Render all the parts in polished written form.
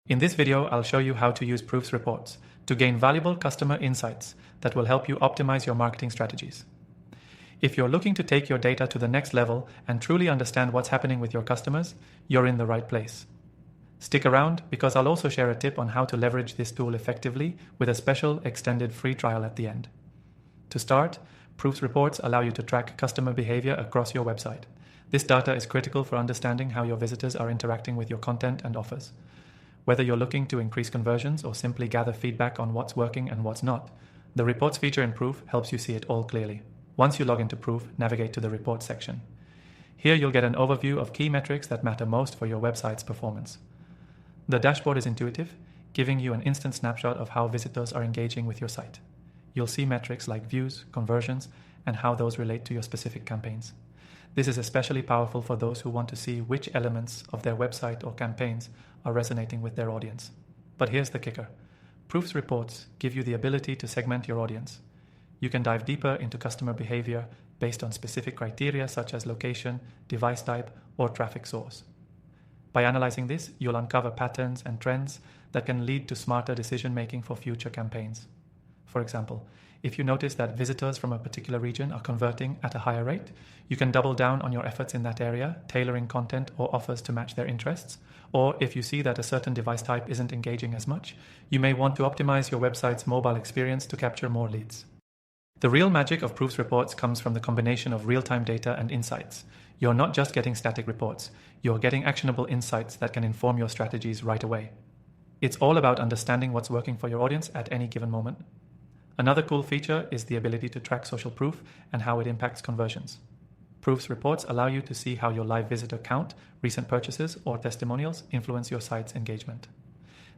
In this video, I'll show you how to use Proofs reports to gain valuable customer insights that will help you optimize your marketing strategies. If you're looking to take your data to the next level and truly understand what's happening with your customers, you're in the right place. Stick around because I'll also share a tip on how to leverage this tool effectively with a special extended free trial at the end. To start, Proofs reports allow you to track customer behavior across your website. This data is critical for understanding how your visitors are interacting with your content and offers. Whether you're looking to increase conversions or simply gather feedback on what's working and what's not, the Reports feature in Proof helps you see it all clearly. Once you log into Proof, navigate to the Reports section. Here you'll get an overview of key metrics that matter most for your website's performance. The dashboard is intuitive, giving you an instant snapshot of how visitors are engaging with your site. You'll see metrics like views, conversions, and how those relate to your specific campaigns. This is especially powerful for those who want to see which elements of their website or campaigns are resonating with their audience. But here's the kicker. Proofs reports give you the ability to segment your audience. You can dive deeper into customer behavior based on specific criteria such as location, device type, or traffic source. By analyzing this, you'll uncover patterns and trends that can lead to smarter decision-making for future campaigns. For example, if you notice that visitors from a particular region are converting at a higher rate, you can double down on your efforts in that area, tailoring content or offers to match their interests. Or if you see that a certain device type isn't engaging as much, you may want to optimize your website's mobile experience to capture more leads. The real magic of Proofs reports comes from the combination of real-time data and insights. You're not just getting static reports, you're getting actionable insights that can inform your strategies right away. It's all about understanding what's working for your audience at any given moment. Another cool feature is the ability to track social proof and how it impacts conversions. Proofs reports allow you to see how your live visitor count, recent purchases, or testimonials influence your site's engagement.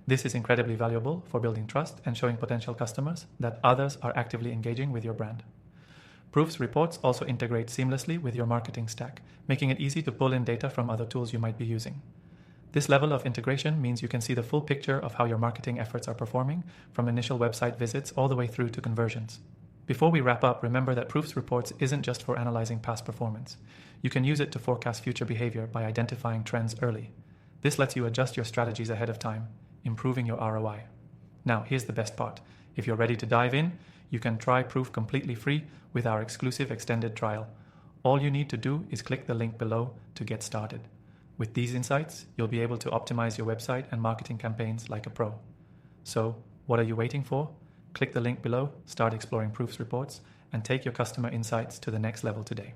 This is incredibly valuable for building trust and showing potential customers that others are actively engaging with your brand. Proofs reports also integrate seamlessly with your marketing stack, making it easy to pull in data from other tools you might be using. This level of integration means you can see the full picture of how your marketing efforts are performing, from initial website visits all the way through to conversions. Before we wrap up, remember that Proofs reports isn't just for analyzing past performance. You can use it to forecast future behavior by identifying trends early. This lets you adjust your strategies ahead of time, improving your ROI. Now, here's the best part. If you're ready to dive in, you can try Proof completely free with our exclusive extended trial. All you need to do is click the link below to get started. With these insights, you'll be able to optimize your website and marketing campaigns like a pro. So, what are you waiting for? Click the link below, start exploring Proofs reports, and take your customer insights to the next level today.